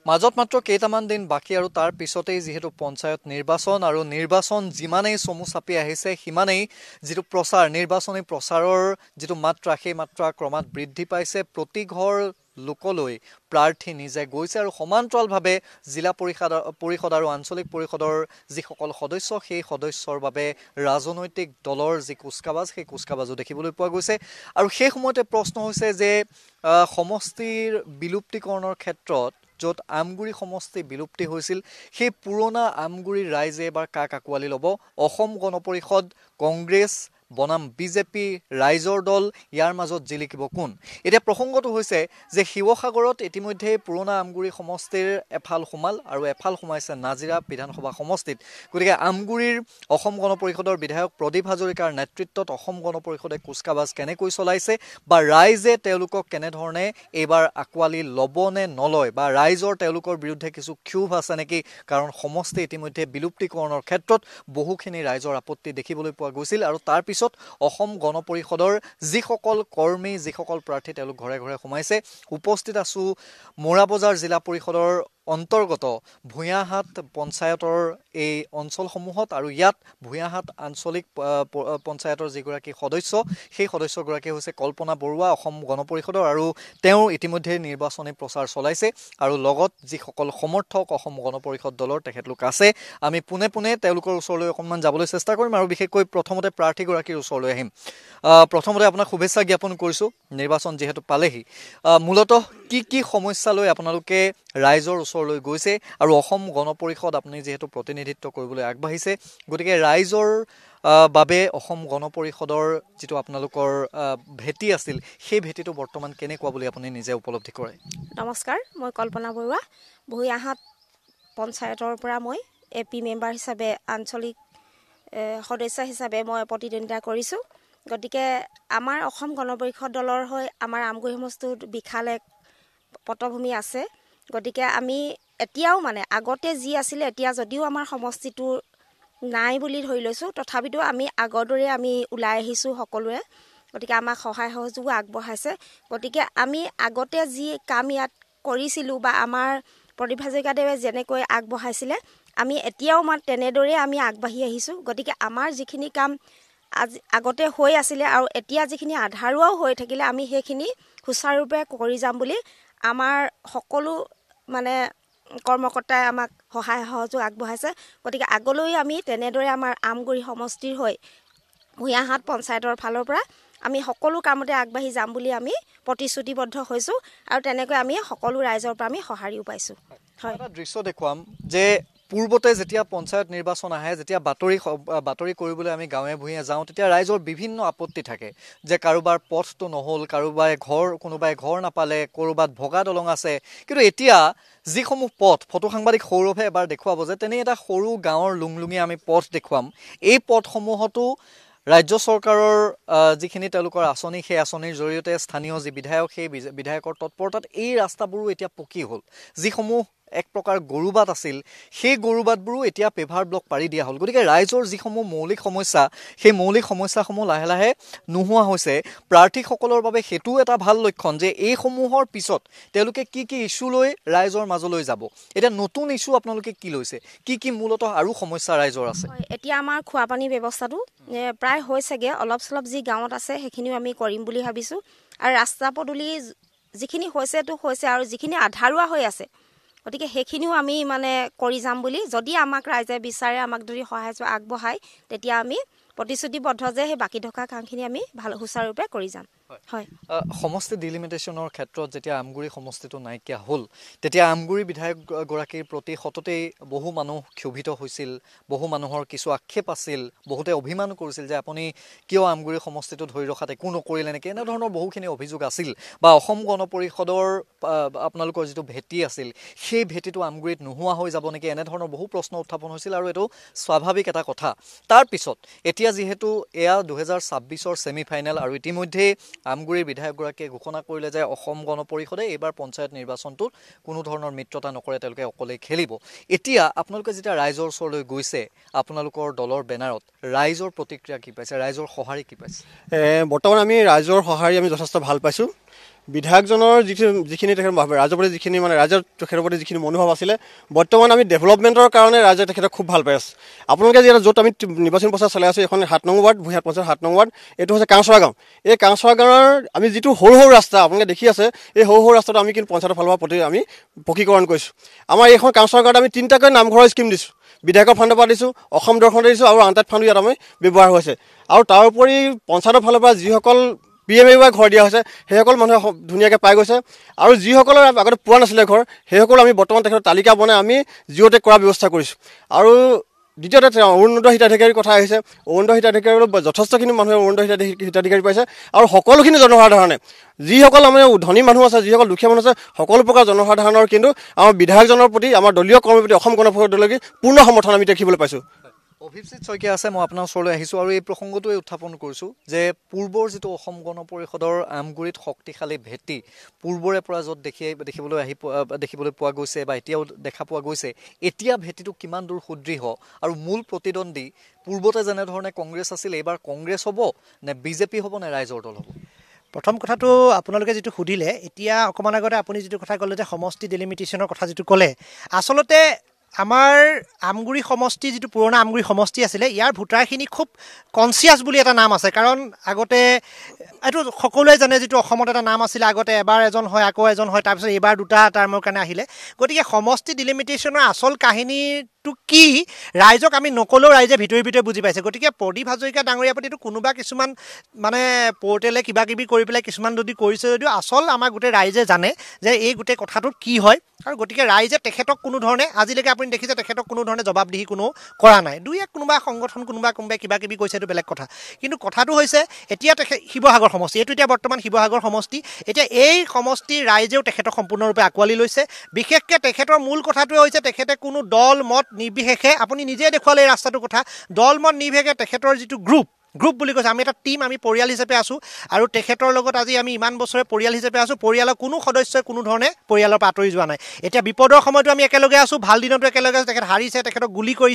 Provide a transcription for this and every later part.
মাজত মাত্ৰ কেইটামান দিন বাকী আৰু তাৰ পিছতেই যেহেতু পঞ্চায়ত নিৰ্বাচন আৰু নিৰ্বাচন যিমানেই চমু চাপি আহিছে সিমানেই যেটো প্ৰচাৰ নিৰ্বাচনী প্ৰচাৰৰ যেটো মাত্ৰা সেই মাত্ৰা ক্ৰমাৎ বৃদ্ধি পাইছে প্ৰতি ঘৰ লোকলৈ প্ৰাৰ্থী নিজে গৈছে আৰু সমান্তৰালভাৱে জিলা পৰিষদ আৰু আঞ্চলিক পৰিষদৰ যিসকল সদস্য সেই সদস্যৰ বাবে ৰাজনৈতিক দলৰ যি কুচকাবাজ সেই কুচকাবাজো দেখিবলৈ পোৱা গৈছে আৰু সেই সময়তে প্ৰশ্ন হৈছে যে সমষ্টিৰ বিলুপ্তিকৰণৰ ক্ষেত্ৰত য'ত আমগুৰি সমষ্টি বিলুপ্তি হৈছিল সেই পুৰণা আমগুৰিৰ ৰাইজে এবাৰ কাক আঁকোৱালি ল'ব অসম গণ পৰিষদ কংগ্ৰেছ বনাম বিজেপি ৰাইজৰ দল ইয়াৰ মাজত জিলিকিব কোন এতিয়া প্ৰসংগটো হৈছে যে শিৱসাগৰত ইতিমধ্যে পুৰণা আমগুৰি সমষ্টিৰ এফাল সোমাল আৰু এফাল সোমাইছে নাজিৰা বিধানসভা সমষ্টিত গতিকে আমগুৰিৰ অসম গণ পৰিষদৰ বিধায়ক প্ৰদীপ হাজৰিকাৰ নেতৃত্বত অসম গণ পৰিষদে কুচকাবাজ কেনেকৈ চলাইছে বা ৰাইজে তেওঁলোকক কেনেধৰণে এইবাৰ আঁকোৱালি ল'ব নে নলয় বা ৰাইজৰ তেওঁলোকৰ বিৰুদ্ধে কিছু ক্ষোভ আছে নেকি কাৰণ সমষ্টি ইতিমধ্যে বিলুপ্তিকৰণৰ ক্ষেত্ৰত বহুখিনি ৰাইজৰ আপত্তি দেখিবলৈ পোৱা গৈছিল আৰু তাৰ পিছত অসম গণ পৰিষদৰ যিসকল কৰ্মী যিসকল প্ৰাৰ্থী তেওঁলোক ঘৰে ঘৰে সোমাইছে উপস্থিত আছো মোৰাবজাৰ জিলা পৰিষদৰ অন্তৰ্গত ভূঞাহাট পঞ্চায়তৰ এই অঞ্চলসমূহত আৰু ইয়াত ভূঞাহাট আঞ্চলিক পঞ্চায়তৰ যিগৰাকী সদস্য সেই সদস্যগৰাকী হৈছে কল্পনা বৰুৱা অসম গণ পৰিষদৰ আৰু তেওঁ ইতিমধ্যে নিৰ্বাচনী প্ৰচাৰ চলাইছে আৰু লগত যিসকল সমৰ্থক অসম গণ পৰিষদ দলৰ তেখেতলোক আছে আমি পুনে পুনে তেওঁলোকৰ ওচৰলৈ অকণমান যাবলৈ চেষ্টা কৰিম আৰু বিশেষকৈ প্ৰথমতে প্ৰাৰ্থীগৰাকীৰ ওচৰলৈ আহিম প্ৰথমতে আপোনাক শুভেচ্ছা জ্ঞাপন কৰিছোঁ নিৰ্বাচন যিহেতু পালেহি মূলতঃ কি সমস্যা লৈ আপোনালোকে ৰাইজৰ ওচৰলৈ গৈছে আৰু অসম গণ পৰিষদ আপুনি যিহেতু প্ৰতিনিধিত্ব কৰিবলৈ আগবাঢ়িছে গতিকে ৰাইজৰ বাবে অসম গণ পৰিষদৰ যিটো আপোনালোকৰ ভেটি আছিল সেই ভেটিটো বৰ্তমান কেনেকুৱা বুলি আপুনি নিজে উপলব্ধি কৰে নমস্কাৰ মই কল্পনা বৰুৱা ভূঞাহাট পঞ্চায়তৰ পৰা মই এপি মেম্বাৰ হিচাপে আঞ্চলিক সদস্য হিচাপে মই প্ৰতিদ্বন্দ্বিতা কৰিছোঁ গতিকে আমাৰ অসম গণ পৰিষদ দলৰ হৈ আমাৰ আমগুৰি সমষ্টিত বিশাল এক পটভূমি আছে গতিকে আমি এতিয়াও মানে আগতে যি আছিলে এতিয়া যদিও আমাৰ সমষ্টিটো নাই বুলি ধৰি লৈছোঁ তথাপিতো আমি আগৰ দৰে আমি ওলাই আহিছোঁ সকলোৱে গতিকে আমাক সহায় সহযোগো আগবঢ়াইছে গতিকে আমি আগতে যি কাম ইয়াত কৰিছিলোঁ বা আমাৰ প্ৰদীপ হাজৰিকাদেৱে যেনেকৈ আগবঢ়াইছিলে আমি এতিয়াও তেনেদৰে আমি আগবাঢ়ি আহিছোঁ গতিকে আমাৰ যিখিনি কাম আগতে হৈ আছিলে আৰু এতিয়া যিখিনি আধাৰুৱাও হৈ থাকিলে আমি সেইখিনি সুচাৰুৰূপে কৰি যাম বুলি আমাৰ সকলো মানে কৰ্মকৰ্তাই আমাক সহায় সহযোগ আগবঢ়াইছে গতিকে আগলৈ আমি তেনেদৰে আমাৰ আমগুৰি সমষ্টিৰ হৈ ভূঞাহাট পঞ্চায়তৰ ফালৰ পৰা আমি সকলো কামতে আগবাঢ়ি যাম বুলি আমি প্ৰতিশ্ৰুতিবদ্ধ হৈছোঁ আৰু তেনেকৈ আমি সকলো ৰাইজৰ পৰা আমি সঁহাৰিও পাইছোঁ হয় এটা দৃশ্য দেখুৱাম যে পূৰ্বতে যেতিয়া পঞ্চায়ত নিৰ্বাচন আহে যেতিয়া বাতৰি কৰিবলৈ আমি গাঁৱে ভূঞে যাওঁ তেতিয়া ৰাইজৰ বিভিন্ন আপত্তি থাকে যে কাৰোবাৰ পথটো নহ'ল কোনোবাই ঘৰ নাপালে ক'ৰবাত ভগা দলং আছে কিন্তু এতিয়া যিসমূহ পথ ফটো সাংবাদিক সৌৰভে এবাৰ দেখুৱাব যে তেনে এটা সৰু গাঁৱৰ লুংলুঙীয়া আমি পথ দেখুৱাম এই পথসমূহতো ৰাজ্য চৰকাৰৰ যিখিনি তেওঁলোকৰ আঁচনি সেই আঁচনিৰ জৰিয়তে স্থানীয় যি বিধায়ক সেই বিধায়কৰ তৎপৰতাত এই ৰাস্তাবোৰো এতিয়া পকী হ'ল যিসমূহ এক প্ৰকাৰ গৰুবাট আছিল সেই গৰুবাটবোৰো এতিয়া পেভাৰ ব্লক পাৰি দিয়া হ'ল গতিকে ৰাইজৰ যিসমূহ মৌলিক সমস্যা সেই মৌলিক সমস্যাসমূহ লাহে লাহে নোহোৱা হৈছে প্ৰাৰ্থীসকলৰ বাবে সেইটো এটা ভাল লক্ষণ যে এইসমূহৰ পিছত তেওঁলোকে কি ইছ্যু লৈ ৰাইজৰ মাজলৈ যাব এতিয়া নতুন ইছ্যু আপোনালোকে কি লৈছে কি মূলতঃ আৰু সমস্যা ৰাইজৰ আছে এতিয়া আমাৰ খোৱাপানীৰ ব্যৱস্থাটো প্ৰায় হৈছেগৈ অলপ চলপ যি গাঁৱত আছে সেইখিনিও আমি কৰিম বুলি ভাবিছোঁ আৰু ৰাস্তা পদূলি যিখিনি হৈছেতো হৈছে আৰু যিখিনি আধাৰুৱা হৈ আছে গতিকে সেইখিনিও আমি মানে কৰি যাম বুলি যদি আমাক ৰাইজে বিচাৰে আমাক যদি সহায় আগবঢ়ায় তেতিয়া আমি প্ৰতিশ্ৰুতিবদ্ধ যে সেই বাকী থকা কামখিনি আমি ভাল সুচাৰুৰূপে কৰি যাম হয় সমষ্টি ডিলিমিটেশ্যনৰ ক্ষেত্ৰত যেতিয়া আমগুৰি সমষ্টিটো নাইকিয়া হ'ল তেতিয়া আমগুৰি বিধায়কগৰাকীৰ প্ৰতি সততেই বহু মানুহ ক্ষোভিত হৈছিল বহু মানুহৰ কিছু আক্ষেপ আছিল বহুতে অভিমান কৰিছিল যে আপুনি কিয় আমগুৰি সমষ্টিটো ধৰি ৰখাত একো নকৰিলে নেকি এনেধৰণৰ বহুখিনি অভিযোগ আছিল বা অসম গণ পৰিষদৰ আপোনালোকৰ যিটো ভেটি আছিল সেই ভেটিটো আমগুৰিত নোহোৱা হৈ যাব নেকি এনেধৰণৰ বহু প্ৰশ্ন উত্থাপন হৈছিল আৰু এইটো স্বাভাৱিক এটা কথা তাৰপিছত এতিয়া যিহেতু এয়া 2026ৰ ছেমিফাইনেল আৰু ইতিমধ্যে আমগুৰিৰ বিধায়কগৰাকীয়ে ঘোষণা কৰিলে যে অসম গণ পৰিষদে এইবাৰ পঞ্চায়ত নিৰ্বাচনটোত কোনো ধৰণৰ মিত্ৰতা নকৰে তেওঁলোকে অকলেই খেলিব এতিয়া আপোনালোকে যেতিয়া ৰাইজৰ ওচৰলৈ গৈছে আপোনালোকৰ দলৰ বেনাৰত ৰাইজৰ প্ৰতিক্ৰিয়া কি পাইছে ৰাইজৰ সঁহাৰি কি পাইছে বৰ্তমান আমি ৰাইজৰ সঁহাৰি আমি যথেষ্ট ভাল পাইছোঁ বিধায়কজনৰ যিখিনি তেখেতৰ ৰাইজৰ প্ৰতি যিখিনি মানে ৰাইজৰ তেখেতৰ প্ৰতি যিখিনি মনোভাৱ আছিলে বৰ্তমান আমি ডেভেলপমেণ্টৰ কাৰণে ৰাইজে তেখেতক খুব ভাল পাই আছে। আপোনালোকে যিহেতু য'ত আমি নিৰ্বাচনী প্ৰচাৰ চলাই আছোঁ এখন 7 নং ৱাৰ্ড ভূঞাত পঞ্চায়ত 7 নং ৱাৰ্ড এইটো হৈছে কাংচৰা গাঁও। এই কাংচৰা গাঁৱৰ আমি যিটো সৰু সৰু ৰাস্তা আপোনালোকে দেখি আছে এই সৰু সৰু ৰাস্তাটো আমি কিন্তু পঞ্চায়তৰ ফালৰ পৰা আমি পকীকৰণ কৰিছোঁ। আমাৰ এইখন কাংচৰা গাঁৱত আমি 3টাকৈ নামঘৰৰ স্কিম দিছোঁ, বিধায়কৰ ফাণ্ডৰ পৰা দিছোঁ, অসম দৰ্শন দিছোঁ আৰু আন ফাণ্ডো ইয়াত আমি ব্যৱহাৰ হৈছে। আৰু তাৰ উপৰি পঞ্চায়তৰ ফালৰ পৰা যিসকল PMAY ঘৰ দিয়া হৈছে সেইসকল মানুহে ধুনীয়াকৈ পাই গৈছে আৰু যিসকলৰ আগতে পোৱা নাছিলে ঘৰ সেইসকল আমি বৰ্তমান তেখেতৰ তালিকা বনাই আমি জিঅ'টেক কৰাৰ ব্যৱস্থা কৰিছোঁ। আৰু দ্বিতীয়তে অৰুণোদয় হিতাধিকাৰীৰ কথা আহিছে, অৰুণোদয় হিতাধিকাৰীৰ যথেষ্টখিনি মানুহে অৰুণোদয় হিতাধিকাৰী পাইছে আৰু সকলোখিনি জনসাধাৰণে যিসকল আমাৰ ধনী মানুহ আছে যিসকল দুখীয়া মানুহ আছে সকলো প্ৰকাৰ জনসাধাৰণৰ কিন্তু আমাৰ বিধায়কজনৰ প্ৰতি আমাৰ দলীয় কৰ্মীৰ প্ৰতি অসম গণ পৰিষদৰ দললৈ পূৰ্ণ সমৰ্থন আমি দেখিবলৈ পাইছোঁ। অভিজিত শইকীয়া আছে, মই আপোনাৰ ওচৰলৈ আহিছোঁ আৰু এই প্ৰসংগটোৱে উত্থাপন কৰিছোঁ যে পূৰ্বৰ যিটো অসম গণ পৰিষদৰ আমগুৰিত শক্তিশালী ভেটি পূৰ্বৰে পৰা য'ত দেখিবলৈ পোৱা গৈছে বা এতিয়াও দেখা পোৱা গৈছে, এতিয়া ভেটিটো কিমান দূৰ সুদৃঢ় আৰু মূল প্ৰতিদ্বন্দ্বী পূৰ্বতে যেনেধৰণে কংগ্ৰেছ আছিল এইবাৰ কংগ্ৰেছ হ'ব নে বিজেপি হ'ব নে ৰাইজৰ দল হ'ব? প্ৰথম কথাটো আপোনালোকে যিটো সুধিলে এতিয়া অকণমান আগতে আপুনি যিটো কথা ক'লে যে সমষ্টি ডেলিমিটেশ্যনৰ কথা যিটো ক'লে, আচলতে আমাৰ আমগুৰি সমষ্টি যিটো পুৰণা আমগুৰি সমষ্টি আছিলে ইয়াৰ ভোটাৰখিনি খুব কনচিয়াছ বুলি এটা নাম আছে। কাৰণ আগতে এইটো সকলোৱে জানে যিটো অসমত এটা নাম আছিলে আগতে এবাৰ এজন হয় আকৌ এজন হয় তাৰপিছত এইবাৰ 2টা টাৰ্মৰ কাৰণে আহিলে। গতিকে সমষ্টি ডিলিমিটেশ্যনৰ আচল কাহিনীটো কি ৰাইজক আমি নক'লেও ৰাইজে ভিতৰি ভিতৰি বুজি পাইছে। গতিকে প্ৰদীপ হাজৰিকা ডাঙৰীয়াৰ প্ৰতি কোনোবা কিছুমান মানে পৰ্টেলে কিবা কিবি কৰি পেলাই কিছুমান যদি কৰিছে যদিও আচল আমাৰ গোটেই ৰাইজে জানে যে এই গোটেই কথাটোত কি হয়। আৰু গতিকে ৰাইজে তেখেতক কোনো ধৰণে আজিলৈকে আপুনি দেখিছে তেখেতক কোনো ধৰণে জবাবদিহি কোনো কৰা নাই। কোনোবা সংগঠন কোনোবাই কিবা কিবি কৈছে এইটো বেলেগ কথা, কিন্তু কথাটো হৈছে এতিয়া শিৱসাগৰ সমষ্টি এইটো এতিয়া বৰ্তমান শিৱসাগৰ সমষ্টি, এতিয়া এই সমষ্টিৰ ৰাইজেও তেখেতক সম্পূৰ্ণৰূপে আঁকোৱালি লৈছে। বিশেষকৈ তেখেতৰ মূল কথাটোৱে হৈছে তেখেতে কোনো দল মত নিৰ্বিশেষে আপুনি নিজে দেখুৱালে এই ৰাস্তাটোৰ কথা দল মত নিৰ্বিশেষে তেখেতৰ যিটো গ্ৰুপ বুলি কৈছে আমি এটা টিম আমি পৰিয়াল হিচাপে আছোঁ আৰু তেখেতৰ লগত আজি আমি ইমান বছৰে পৰিয়াল হিচাপে আছোঁ। পৰিয়ালৰ কোনো সদস্যই কোনো ধৰণে পৰিয়ালৰ পৰা আঁতৰি যোৱা নাই। এতিয়া বিপদৰ সময়তো আমি একেলগে আছোঁ, ভাল দিনতো একেলগে আছোঁ। তেখেত হাৰিছে, তেখেতক গুলি কৰি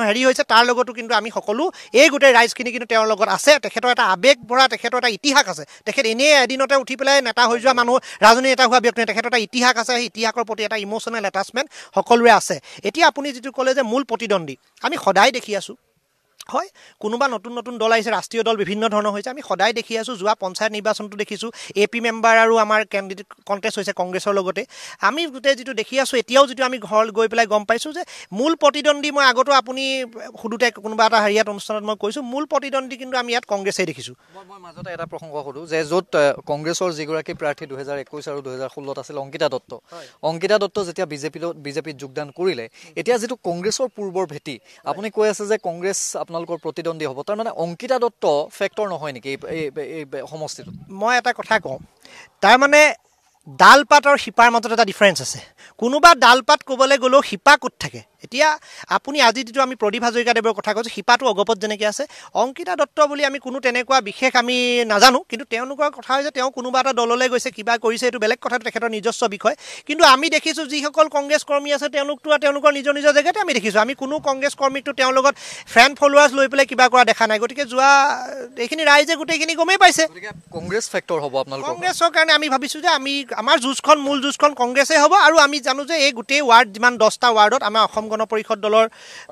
হেৰি হৈছে, তাৰ লগতো কিন্তু আমি সকলো এই গোটেই ৰাইজখিনি কিন্তু তেওঁৰ লগত আছে। তেখেতৰ এটা আৱেগ ভৰা তেখেতৰ এটা ইতিহাস আছে। তেখেত এনেই এদিনতে উঠি পেলাই নেতা হৈ যোৱা মানুহ ৰাজনীতি নেতা হোৱা ব্যক্তি, তেখেতৰ এটা ইতিহাস আছে। সেই ইতিহাসৰ প্ৰতি এটা ইম'চনেল এটাচমেণ্ট সকলোৰে আছে। এতিয়া আপুনি যিটো ক'লে যে মূল প্ৰতিদ্বন্দ্বী আমি সদায় দেখি আছোঁ হয় কোনোবা নতুন নতুন দল আহিছে, ৰাষ্ট্ৰীয় দল বিভিন্ন ধৰণৰ হৈছে। আমি সদায় দেখি আছোঁ, যোৱা পঞ্চায়ত নিৰ্বাচনটো দেখিছোঁ AP মেম্বাৰ আৰু আমাৰ কেণ্ডিডেট কণ্টেষ্ট হৈছে কংগ্ৰেছৰ লগতে। আমি গোটেই যিটো দেখি আছোঁ এতিয়াও যিটো আমি ঘৰত গৈ পেলাই গম পাইছোঁ যে মূল প্ৰতিদ্বন্দ্বী মই আগতো আপুনি সুধোতে কোনোবা এটা হেৰিয়াত অনুষ্ঠানত মই কৈছোঁ মূল প্ৰতিদ্বন্দ্বী কিন্তু আমি ইয়াত কংগ্ৰেছেই দেখিছোঁ। মই মাজতে এটা প্ৰসংগ সোধোঁ যে য'ত কংগ্ৰেছৰ যিগৰাকী প্ৰাৰ্থী 2021 আৰু 2016 আছিল অংকিতা দত্ত, অংকিতা দত্ত যেতিয়া বিজেপিত যোগদান কৰিলে এতিয়া যিটো কংগ্ৰেছৰ পূৰ্বৰ ভেটি আপুনি কৈ আছে যে কংগ্ৰেছ আপোনালোকৰ প্ৰতিদ্বন্দ্বী হ'ব, তাৰমানে অংকিতা দত্ত ফেক্টৰ নহয় নেকি এই সমষ্টিটো? মই এটা কথা কওঁ, তাৰমানে ডালপাত আৰু শিপাৰ মাজত এটা ডিফাৰেঞ্চ আছে। কোনোবা ডালপাত ক'বলৈ গ'লেও শিপা ক'ত থাকে। এতিয়া আপুনি আজি যিটো আমি প্ৰদীপ হাজৰিকাদেৱৰ কথা কৈছোঁ শিপাটো অগপত যেনেকৈ আছে, অংকিতা দত্ত বুলি আমি কোনো তেনেকুৱা বিশেষ আমি নাজানো, কিন্তু তেওঁলোকৰ কথা হৈছে তেওঁ কোনোবা এটা দললৈ গৈছে কিবা কৰিছে এইটো বেলেগ কথাটো তেখেতৰ নিজস্ব বিষয়। কিন্তু আমি দেখিছোঁ যিসকল কংগ্ৰেছ কৰ্মী আছে তেওঁলোকতো তেওঁলোকৰ নিজৰ জেগাতে আমি দেখিছোঁ। আমি কোনো কংগ্ৰেছ কৰ্মীকতো তেওঁৰ লগত ফ্ৰেণ্ড ফলোৱাৰ্ছ লৈ পেলাই কিবা কৰা দেখা নাই। গতিকে যোৱা এইখিনি ৰাইজে গোটেইখিনি গমেই পাইছে কংগ্ৰেছ ফেক্টৰ হ'ব আপোনালোকৰ। কংগ্ৰেছৰ কাৰণে আমি ভাবিছোঁ যে আমাৰ মূল যুঁজখন কংগ্ৰেছেই হ'ব। আৰু আমি জানো যে এই গোটেই ৱাৰ্ড যিমান 10টা ৱাৰ্ডত আমাৰ অসম গণ পৰিষদ দলৰ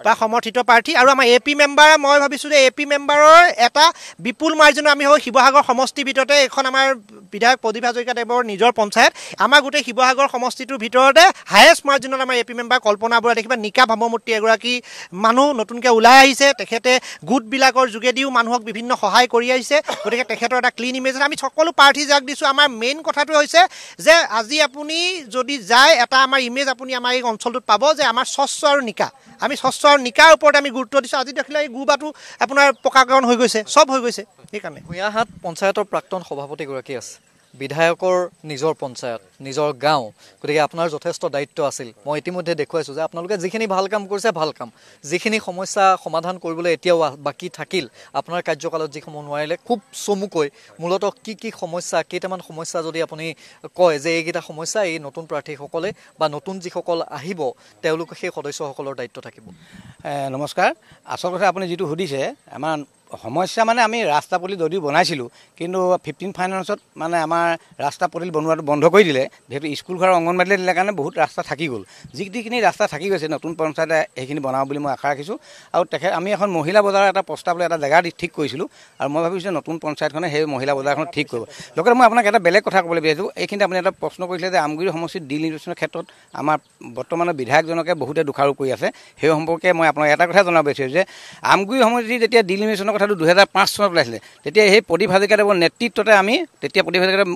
বা সমৰ্থিত প্ৰাৰ্থী আৰু আমাৰ AP মেম্বাৰে মই ভাবিছোঁ যে AP মেম্বাৰৰ এটা বিপুল মাৰ্জিনত আমি হয় শিৱসাগৰ সমষ্টিৰ ভিতৰতে এইখন আমাৰ বিধায়ক প্ৰদীপ হাজৰিকাদেৱৰ নিজৰ পঞ্চায়ত আমাৰ গোটেই শিৱসাগৰ সমষ্টিটোৰ ভিতৰতে হায়েষ্ট মাৰ্জিনত আমাৰ AP মেম্বাৰ কল্পনা বৰা দেখিবা নিকা ভাৱমূৰ্তি এগৰাকী মানুহ নতুনকৈ ওলাই আহিছে। তেখেতে গোটবিলাকৰ যোগেদিও মানুহক বিভিন্ন সহায় কৰি আহিছে। গতিকে তেখেতৰ এটা ক্লিন ইমেজ আমি সকলো প্ৰাৰ্থী যাক দিছোঁ। আমাৰ মেইন কথাটো হৈছে যে আজি আপুনি যদি যায় এটা আমাৰ ইমেজ আপুনি আমাৰ এই অঞ্চলটোত পাব যে আমাৰ স্বচ্ছ আৰু নিকা, আমি স্বচ্ছ আৰু নিকাৰ ওপৰত আমি গুৰুত্ব দিছোঁ। আজি দেখিলে এই গোবাটো আপোনাৰ পকাকৰণ হৈ গৈছে, চব হৈ গৈছে। সেইকাৰণে ভূঞাহাট পঞ্চায়তৰ প্ৰাক্তন সভাপতিগৰাকী আছে, বিধায়কৰ নিজৰ পঞ্চায়ত নিজৰ গাঁও, গতিকে আপোনাৰ যথেষ্ট দায়িত্ব আছিল। মই ইতিমধ্যে দেখুৱাইছোঁ যে আপোনালোকে যিখিনি ভাল কাম কৰিছে ভাল কাম, যিখিনি সমস্যা সমাধান কৰিবলৈ এতিয়াও বাকী থাকিল আপোনাৰ কাৰ্যকালত যিসমূহ নোৱাৰিলে খুব চমুকৈ মূলতঃ কি সমস্যা কেইটামান সমস্যা যদি আপুনি কয় যে এইকেইটা সমস্যা এই নতুন প্ৰাৰ্থীসকলে বা নতুন যিসকল আহিব তেওঁলোকে সেই সদস্যসকলৰ দায়িত্ব থাকিব। নমস্কাৰ। আচল কথা আপুনি যিটো সুধিছে আমাৰ সমস্যা মানে আমি ৰাস্তা পদূলি যদিও বনাইছিলোঁ কিন্তু 15 ফাইনেন্সত মানে আমাৰ ৰাস্তা পদূলি বনোৱাটো বন্ধ কৰি দিলে যিহেতু স্কুল ঘৰ অংগনবাড়ী দিলে কাৰণে বহুত ৰাস্তা থাকি গ'ল যিখিনি ৰাস্তা থাকি গৈছে নতুন পঞ্চায়তে সেইখিনি বনাওঁ বুলি মই আশা ৰাখিছোঁ আৰু আমি এখন মহিলা বজাৰৰ এটা প্ৰস্তাৱ লৈ এটা জেগা ঠিক কৰিছিলোঁ আৰু মই ভাবিছোঁ যে নতুন পঞ্চায়তখনে সেই মহিলা বজাৰখন ঠিক কৰিব লগতে মই আপোনাক এটা বেলেগ কথা ক'বলৈ বিচাৰিছোঁ এইখিনিতে আপুনি এটা প্ৰশ্ন কৰিছিলে যে আমগুৰি সমষ্টিত ডিল নিৰ্বাচনৰ ক্ষেত্ৰত আমাৰ বৰ্তমানৰ বিধায়কজনকে বহুতে দোষাৰোপ কৰি আছে সেই সম্পৰ্কে মই আপোনাক এটা কথা জনাব বিচাৰিছোঁ যে আমগুৰি সমষ্টি যেতিয়া ডিল নিৰ্বাচনৰ কথাটো 2005 চনত ওলাইছিলে তেতিয়া সেই প্ৰদীপ হাজৰিকাদেৱৰ নেতৃত্বতে আমি তেতিয়া প্ৰদীপ হাজৰিকাদেৱ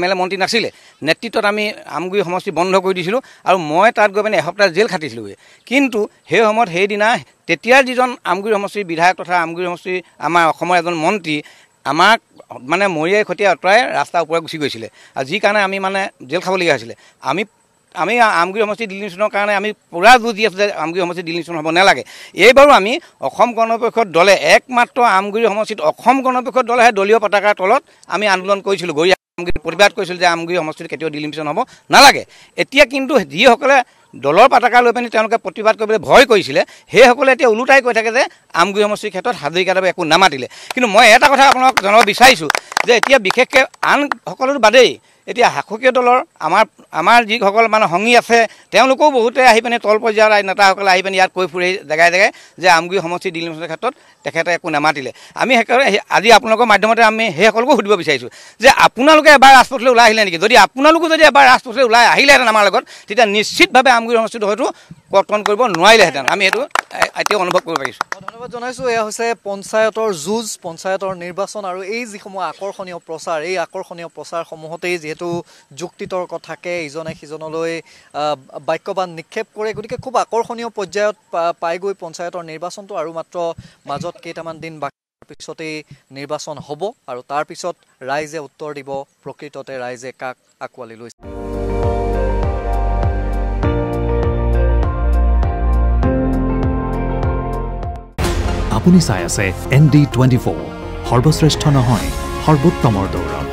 MLA মন্ত্ৰী নাছিলে নেতৃত্বত আমি আমগুৰি সমষ্টি বন্ধ কৰি দিছিলোঁ আৰু মই তাত গৈ পিনে এসপ্তাহ জেল খাটিছিলোঁগৈ কিন্তু সেই সময়ত সেইদিনা তেতিয়াৰ যিজন আমগুৰি সমষ্টিৰ বিধায়ক তথা আমগুৰি সমষ্টিৰ আমাৰ অসমৰ এজন মন্ত্ৰী আমাক মানে মৰিয়াই খটিয়াই আঁতৰাই ৰাস্তাৰ ওপৰত গুচি গৈছিলে আৰু যি কাৰণে আমি মানে জেল খাবলগীয়া হৈছিলে আমি আমগুৰি সমষ্টি ডিল নিৰ্বাচনৰ কাৰণে আমি পুৰা যুঁজি আছোঁ যে আমগুৰি সমষ্টি ডিল নিৰ্বাচন হ'ব নালাগে এইবাৰো আমি অসম গণ পৰিষদ দলে একমাত্ৰ আমগুৰি সমষ্টিত অসম গণ পৰিষদ দলেহে দলীয় পতাকাৰ তলত আমি আন্দোলন কৰিছিলোঁ গৈ প্ৰতিবাদ কৰিছিলোঁ যে আমগুৰি সমষ্টিত কেতিয়াও ডিল নিৰ্বাচন হ'ব নালাগে এতিয়া কিন্তু যিসকলে দলৰ পতাকা লৈ পিনি তেওঁলোকে প্ৰতিবাদ কৰিবলৈ ভয় কৰিছিলে সেইসকলে এতিয়া ওলোটাই কৈ থাকে যে আমগুৰি সমষ্টিৰ ক্ষেত্ৰত হাজৰিকাদেৱে একো নামাতিলে কিন্তু মই এটা কথা আপোনাক জনাব বিচাৰিছোঁ যে এতিয়া বিশেষকৈ আন সকলোৰ বাদেই এতিয়া শাসকীয় দলৰ আমাৰ যিসকল মানে সংগী আছে তেওঁলোকেও বহুতে আহি পিনে তল পৰ্যায়ৰ নেতাসকলে আহি পিনে ইয়াত কৈ ফুৰে জেগাই জেগাই যে আমগুৰি সমষ্টি ডিল নিৰ্বাচনৰ ক্ষেত্ৰত তেখেতে একো নামাতিলে আমি সেইকাৰণে আজি আপোনালোকৰ মাধ্যমতে আমি সেইসকলকো সুধিব বিচাৰিছোঁ যে আপোনালোকে এবাৰ ৰাজপথলৈ ওলাই আহিলে নেকি যদি আপোনালোকো যদি এবাৰ ৰাজপথলৈ ওলাই আহিলেহেঁতেন আমাৰ লগত তেতিয়া নিশ্চিতভাৱে আমগুৰি সমষ্টিটো হয়তো কৰ্তন কৰিব নোৱাৰিলেহেঁতেন আমি সেইটো এতিয়া অনুভৱ কৰিব পাৰিছোঁ ধন্যবাদ জনাইছোঁ এয়া হৈছে পঞ্চায়তৰ যুঁজ পঞ্চায়তৰ নিৰ্বাচন আৰু এই যিসমূহ আকৰ্ষণীয় প্ৰচাৰ এই আকৰ্ষণীয় প্ৰচাৰসমূহতেই যিহেতু যুক্তিতৰ্ক থাকে ইজনে সিজনলৈ বাক্যবান নিক্ষেপ কৰে গতিকে খুব আকৰ্ষণীয় পৰ্যায়ত পাইগৈ পঞ্চায়তৰ নিৰ্বাচনটো আৰু মাত্ৰ মাজত কেইটামান দিন বাকী পিছতেই নিৰ্বাচন হ'ব আৰু তাৰ পিছত ৰাইজে উত্তৰ দিব প্ৰকৃততে ৰাইজে কাক আঁকোৱালি লৈছে আপুনি চাই আছে ND24 সৰ্বশ্ৰেষ্ঠ নহয় সৰ্বোত্তমৰ দৌৰত